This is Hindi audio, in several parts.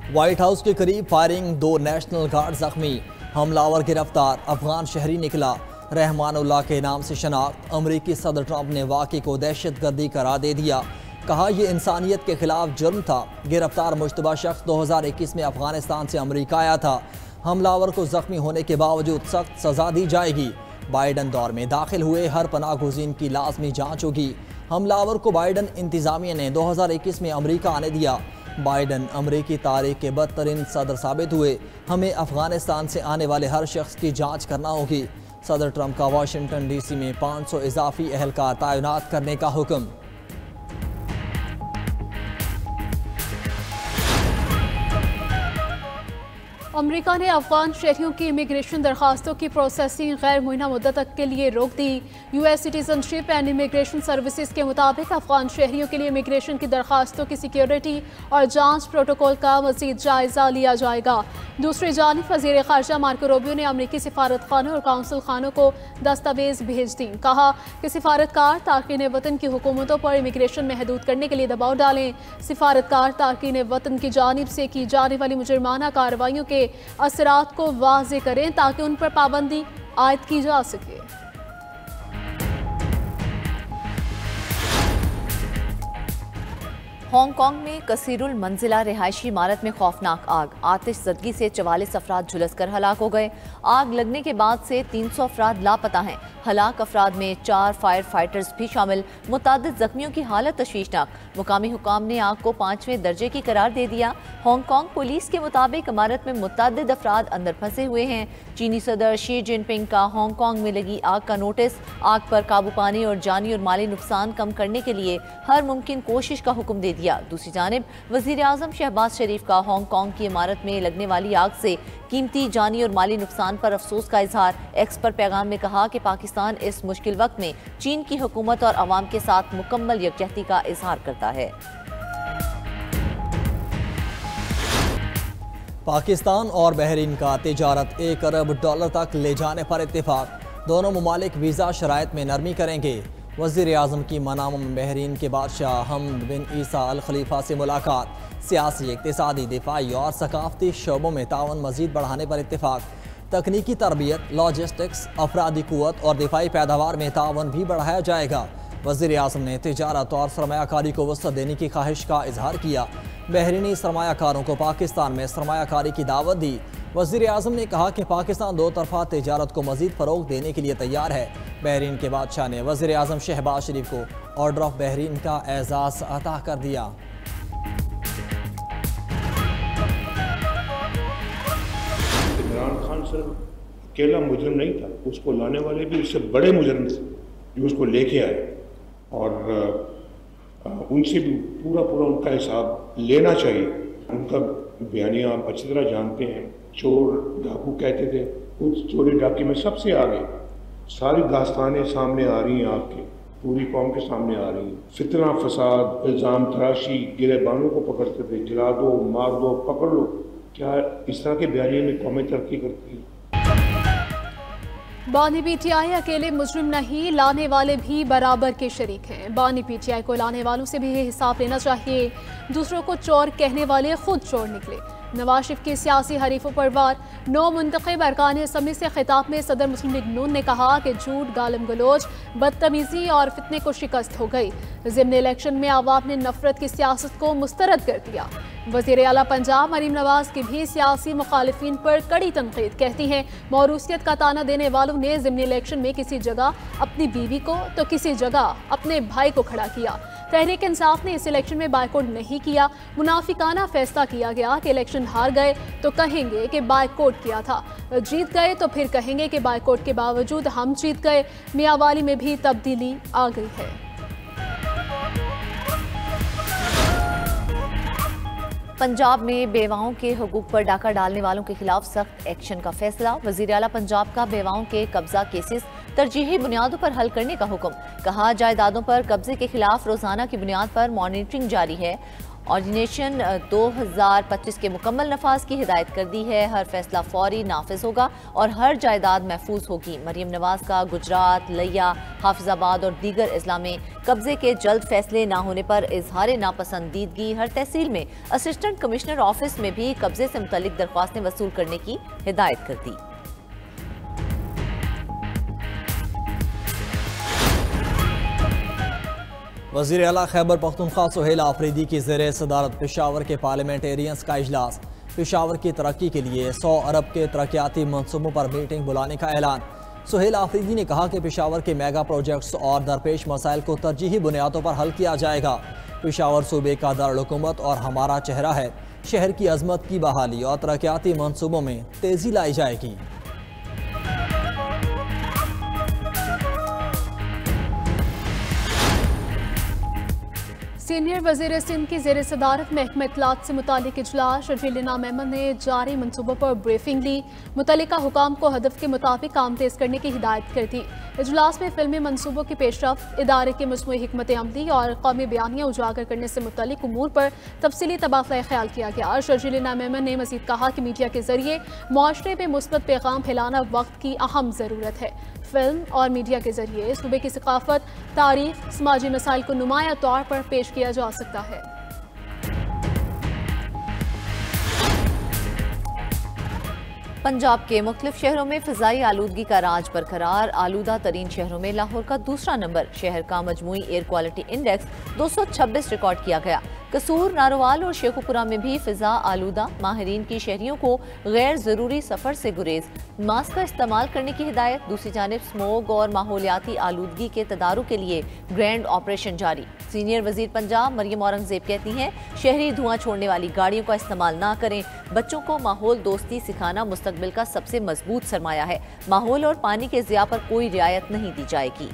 व्हाइट हाउस के करीब फायरिंग, 2 नेशनल गार्ड जख्मी, हमलावर गिरफ्तार, अफगान शहरी निकला, रहमानुल्लाह के नाम से शनाख्त। अमरीकी सदर ट्रंप ने वाक़े को दहशतगर्दी करार दे दिया, कहा यह इंसानियत के खिलाफ जुर्म था। गिरफ्तार मुश्तबा शख्स 2021 में अफगानिस्तान से अमरीका आया था। हमलावर को जख्मी होने के बावजूद सख्त सजा दी जाएगी। बाइडन दौर में दाखिल हुए हर पनाह गुज़ीन की लाजमी जाँच होगी। हमलावर को बाइडन इंतजामिया ने 2021 में अमरीका आने दिया। बाइडन अमरीकी तारीख के बदतरीन सदर साबित हुए। हमें अफगानिस्तान से आने वाले हर शख्स की जाँच करना होगी। सदर ट्रंप का वाशिंगटन DC में 500 इजाफी एहलकार तैनात करने का हुक्म। अमेरिका ने अफगान शहरियों की इमिग्रेशन दरखास्तों की प्रोसेसिंग गैर मुइना मुद्दत तक के लिए रोक दी। US citizenship and immigration services के मुताबिक अफगान शहरियों के लिए इमिग्रेशन की दरखास्तों की सिक्योरिटी और जांच प्रोटोकॉल का मजीद जायजा लिया जाएगा। दूसरी जानिब वज़ीर ख़ारजा मार्को रूबियो ने अमरीकी सिफारत खानों और काउंसिल खानों को दस्तावेज भेज दी। कहा कि सिफारतकार तारकीन वतन की हुकूमतों पर इमिग्रेशन महदूद करने के लिए दबाव डालें। सिफारतकार तारकीन वतन की जानिब से की जाने वाली मुजरमाना कार्रवाइयों के असरात को वाज़े करें ताकि उन पर पाबंदी आयद की जा सके। हांगकांग में कसीरुल मंजिला रिहायशी इमारत में खौफनाक आग, आतिशज़दगी से 44 अफराद झुलसकर हलाक हो गए। आग लगने के बाद से 300 अफराद लापता हैं। हलाक अफराद में 4 फायर फाइटर्स भी शामिल। मुतादिद जख्मियों की हालत तशवीशनाक। मुकामी हुकाम ने आग को 5वें दर्जे की करार दे दिया। हांगकांग पुलिस के मुताबिक इमारत में मुतादिद अफराद अंदर फंसे हुए हैं। चीनी सदर शी जिनपिंग का हांगकांग में लगी आग का नोटिस। आग पर काबू पाने और जानी और माली नुकसान कम करने के लिए हर मुमकिन कोशिश का हुक्म दे दिया। दूसरी जानिब वज़ीर आज़म शहबाज शरीफ का हांगकांग की इमारत में लगने वाली आग से कीमती जानी और माली नुकसान पर अफसोस का इजहार। एक्स पर पैगाम में कहा कि पाकिस्तान इस मुश्किल वक्त में चीन की हुकूमत और अवाम के साथ मुकम्मल यकजहती का इजहार करता है। पाकिस्तान और बहरीन का तिजारत $1 अरब तक ले जाने पर इत्तेफाक। दोनों ममालिक वीज़ा शराइत में नरमी करेंगे। वज़ीर आज़म की मनामा में बहरीन के बादशाह हमद बिन ईसा अल खलीफा से मुलाकात। सियासी, इक़्तिसादी, दिफाई और सकाफ़ती शोबों में तावन मज़ीद बढ़ाने पर इत्तेफाक। तकनीकी तरबियत, लॉजिस्टिक्स, अफरादी क़ुव्वत और दिफाई पैदावार में तावन भी बढ़ाया जाएगा। वज़ीर आज़म ने तिजारत और सरमायाकारी को वसअत देने की ख्वाहिश का इजहार किया। बहरीनी सरमायाकारों को पाकिस्तान में सरमायाकारी की दावत दी। वज़ीर आज़म ने कहा कि पाकिस्तान दो तरफ़ा तिजारत को मज़ीद फ़रोग़ देने के लिए तैयार है। बहरीन के बादशाह ने वज़ीर आज़म शहबाज शरीफ को ऑर्डर ऑफ बहरीन का एज़ाज़ अता कर दिया। इमरान खान सिर्फ अकेला मुजरिम नहीं था, उसको लाने वाले भी उससे बड़े मुजरिम थे जो उसको लेके आए, और उनसे भी पूरा उनका हिसाब लेना चाहिए। उनका बयानिया आप अच्छी तरह जानते हैं। चोर डाकू कहते थे, उस चोरी डाके में सबसे आगे सारी दास्तानें सामने आ रही हैं, आपके पूरी कौम के सामने आ रही हैं। फितना, फसाद, इल्ज़ाम तराशी, गिरेबानों को पकड़ते थे, जला दो, मार दो, पकड़ लो। क्या इस तरह के बयानिए में कौमें तरक्की करती हैं? बानी PTI अकेले मुजरिम नहीं, लाने वाले भी बराबर के शरीक हैं। बानी PTI को लाने वालों से भी हिसाब लेना चाहिए। दूसरों को चोर कहने वाले खुद चोर निकले। नवाज शरीफ के सियासी हरीफों पर वार। 9 मुंतखब अरकान असम्बली से खिताब में सदर मुस्लिम लीग नून ने कहा कि झूठ, गालम गलोच, बदतमीजी और फितने को शिकस्त हो गई। ज़िम्न इलेक्शन में आवाम ने नफरत की सियासत को मुस्तरद कर दिया। वज़ीर आला पंजाब मरीम नवाज की भी सियासी मुखालिफिन पर कड़ी तनकीद। कहती हैं मौरूसियत का ताना देने वालों ने ज़िम्नी इलेक्शन में किसी जगह अपनी बीवी को तो किसी जगह अपने भाई को खड़ा किया। तहरीक इंसाफ ने इस इलेक्शन में बायकॉट नहीं किया। मुनाफिकाना फैसला किया गया कि इलेक्शन हार गए तो कहेंगे कि बायकॉट किया था, जीत गए तो फिर कहेंगे कि बायकॉट के बावजूद हम जीत गए। मियांवाली में भी तब्दीली आ गई है। पंजाब में बेवाओं के हुकूक पर डाका डालने वालों के खिलाफ सख्त एक्शन का फैसला। वज़ीर आला पंजाब का बेवाओं के कब्जा केसेस तरजीही बुनियादों पर हल करने का हुक्म। कहा जायदादों पर कब्जे के खिलाफ रोजाना की बुनियाद पर मॉनिटरिंग जारी है ऑर्डिनेशन 2025 के मुकम्मल नफाज की हिदायत कर दी है। हर फैसला फौरी नाफिज होगा और हर जायदाद महफूज होगी। मरियम नवाज का गुजरात, लिया, हाफिजाबाद और दीगर अजला में कब्जे के जल्द फैसले ना होने पर इजहार नापसंदीदगी। हर तहसील में असिस्टेंट कमिश्नर ऑफिस में भी कब्जे से मुतल्लिक दरख्वास्तें वसूल करने की हिदायत कर दी। वज़ीर आला खैबर पख्तूनख्वा सुहेल आफरीदी की ज़ेर सदारत पेशावर के पार्लियामेंटेरियंस का इजलास। पेशावर की तरक्की के लिए 100 अरब के तरक्याती मनसूबों पर मीटिंग बुलाने का ऐलान। सुहेल आफरीदी ने कहा कि पेशावर के मेगा प्रोजेक्ट्स और दरपेश मसाइल को तरजीही बुनियादों पर हल किया जाएगा। पेशावर सूबे का दारुल-हुकूमत और हमारा चेहरा है। शहर की अजमत की बहाली और तरक्याती मनसूबों में तेज़ी लाई जाएगी। सीनियर वज़ीर सिंध की ज़ेर सदारत महकमा इत्तलात से मुतालिक इजलास। शर्जील मेमन ने जारी मनसूबों पर ब्रीफिंग ली। मुतल्लिका हुकाम को हदफ के मुताबिक काम तेज़ करने की हिदायत कर दी। इजलास में फिल्मी मनसूबों की पेशरफ, इदारे की मजमूई हिकमत अमली और कौमी बयानियाँ उजागर करने से मुतल्लिक उमूर पर तफसीली तबादला ख्याल किया गया। शर्जील मेमन ने मज़ीद कहा कि मीडिया के जरिए मुआशरे में मुस्बत पैगाम फैलाना वक्त की अहम ज़रूरत है। फिल्म और मीडिया के जरिए सूबे की सकाफत, तारीख, समाजी मसाइल को नुमाया तौर पर पेश किया जा सकता है। पंजाब के मुख्तलिफ शहरों में फ़िज़ाई आलूदगी का राज बरकरार। आलूदा तरीन शहरों में लाहौर का दूसरा नंबर। शहर का मजमूई एयर क्वालिटी इंडेक्स 226 रिकॉर्ड किया गया। कसूर, नारोवाल और शेखुपुरा में भी फ़िज़ा आलूदा। माहिरीन की शहरियों को गैर ज़रूरी सफ़र से गुरेज, मास्क का इस्तेमाल करने की हिदायत। दूसरी जानिब स्मोग और माहौलियाती आलूदगी के तदारुक के लिए ग्रैंड ऑपरेशन जारी। सीनियर वज़ीर पंजाब मरियम औरंगज़ेब कहती हैं, शहरी धुआं छोड़ने वाली गाड़ियों का इस्तेमाल ना करें। बच्चों को माहौल दोस्ती सिखाना मुस्तकबिल का सबसे मजबूत सरमाया है। माहौल और पानी के ज़िया पर कोई रियायत नहीं दी जाएगी।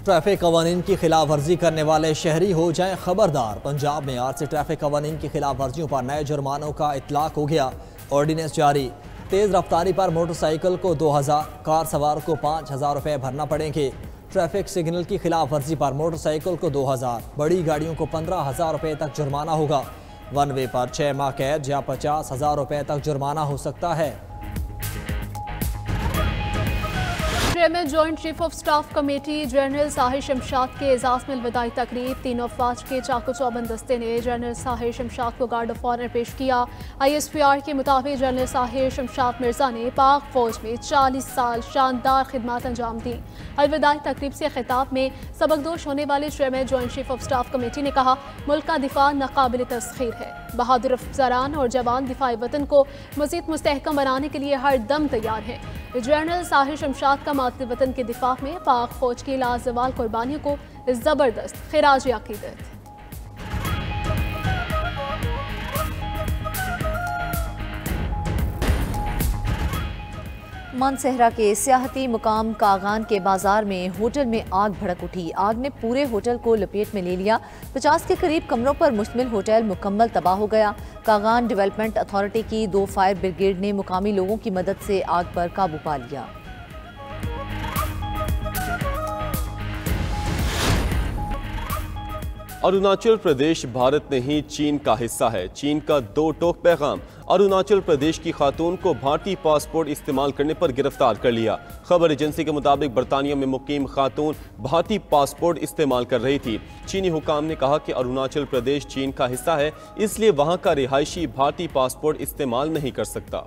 ट्रैफिक कवानीन की खिलाफ वर्जी करने वाले शहरी हो जाएं खबरदार। पंजाब में आज से ट्रैफिक कवानीन की खिलाफ वर्जियों पर नए जुर्मानों का इतलाक हो गया। ऑर्डिनेंस जारी। तेज़ रफ्तारी पर मोटरसाइकिल को 2000, कार सवार को 5000 रुपये भरना पड़ेंगे। ट्रैफिक सिग्नल की खिलाफ वर्जी पर मोटरसाइकिल को 2000, बड़ी गाड़ियों को 15,000 रुपये तक जुर्माना होगा। वन वे पर 6 माह कैद या 50,000 रुपये तक जुर्माना हो सकता है। Chairman joint chief of staff committee general Sahir Shamshad के एजाज में अलविदाई तकरीब। तीनों अफवाज के चाकू चौबंद दस्ते ने जनरल साहिर शमशाद को गार्ड ऑफ ऑनर पेश किया। ISPR के मुताबिक जनरल साहिर शमशाद मिर्जा ने पाक फौज में 40 साल शानदार खिदमत अंजाम दी। अलविदाई तकरीब से खिताब में सबकदोश होने वाले chairman joint chief of staff committee ने कहा, मुल्क का दिफा नाकाबिल तस्खीर है। बहादुर अफसरान और जवान दिफाई वतन को मजीद मुस्तहकम बनाने के लिए हर दम तैयार हैं। जनरल साहिर शमशाद का मातृ वतन के दिफा में पाक फौज की लाजवाल कुर्बानियों को जबरदस्त खिराज अकीदत। मानसहरा के सियाहती मुकाम कागान के बाजार में होटल में आग भड़क उठी। आग ने पूरे होटल को लपेट में ले लिया। 50 के करीब कमरों पर मुश्तमिल होटल मुकम्मल तबाह हो गया। कागान डेवलपमेंट अथॉरिटी की 2 फायर ब्रिगेड ने मुकामी लोगों की मदद से आग पर काबू पा लिया। अरुणाचल प्रदेश भारत नहीं चीन का हिस्सा है। चीन का 2 टोक पैगाम। अरुणाचल प्रदेश की खातून को भारतीय पासपोर्ट इस्तेमाल करने पर गिरफ्तार कर लिया। खबर एजेंसी के मुताबिक बरतानिया में मुकीम खातून भारतीय पासपोर्ट इस्तेमाल कर रही थी। चीनी हुकाम ने कहा कि अरुणाचल प्रदेश चीन का हिस्सा है, इसलिए वहां का रिहायशी भारतीय पासपोर्ट इस्तेमाल नहीं कर सकता।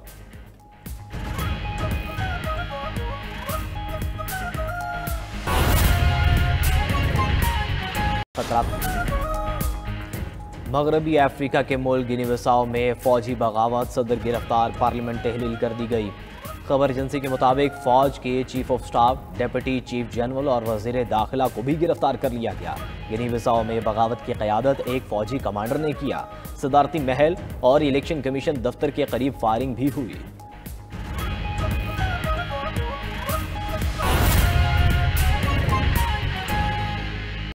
मगरबी अफ्रीका के मुल्क गिनी बिसाओ में फौजी बगावत, सदर गिरफ्तार, पार्लियामेंट तहलील कर दी गई। खबर एजेंसी के मुताबिक फौज के chief of staff, deputy chief general और वजीर दाखिला को भी गिरफ्तार कर लिया गया। गिनी बिसाओ में बगावत की क़यादत एक फौजी कमांडर ने किया। सदारती महल और इलेक्शन कमीशन दफ्तर के करीब फायरिंग भी हुई।